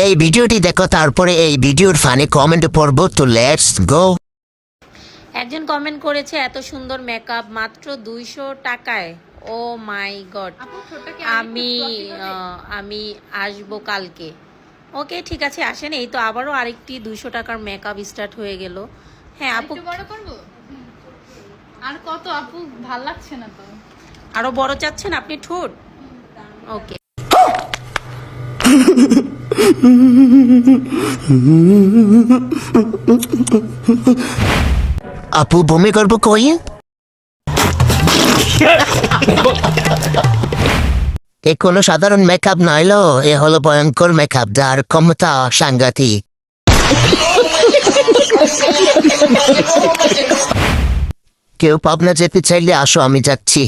এই ভিডিওটি দেখো, তারপরে এই ভিডিওর ফানি কমেন্ট পড়বো। তো লেটস গো। একজন কমেন্ট করেছে এত সুন্দর মেকআপ মাত্র 200 টাকায়। ও মাই গড। আমি আসবো কালকে। ওকে ঠিক আছে, আসেন। এই তো আবারও আরেকটি 200 টাকার মেকআপ স্টার্ট হয়ে গেল। হ্যাঁ আপু, বড় করব আর কত আপু, ভাল লাগছে না তো। আরো বড় চাচ্ছেন আপনি ঠোঁট? ওকে। আপু বমি করবো কই? এ কোনো সাধারণ মেকআপ নইলো, এ হলো ভয়ঙ্কর মেকআপ, যার ক্ষমতা সাংঘাতিক। কেউ পাবনা যেতে চাইলে আসো, আমি যাচ্ছি।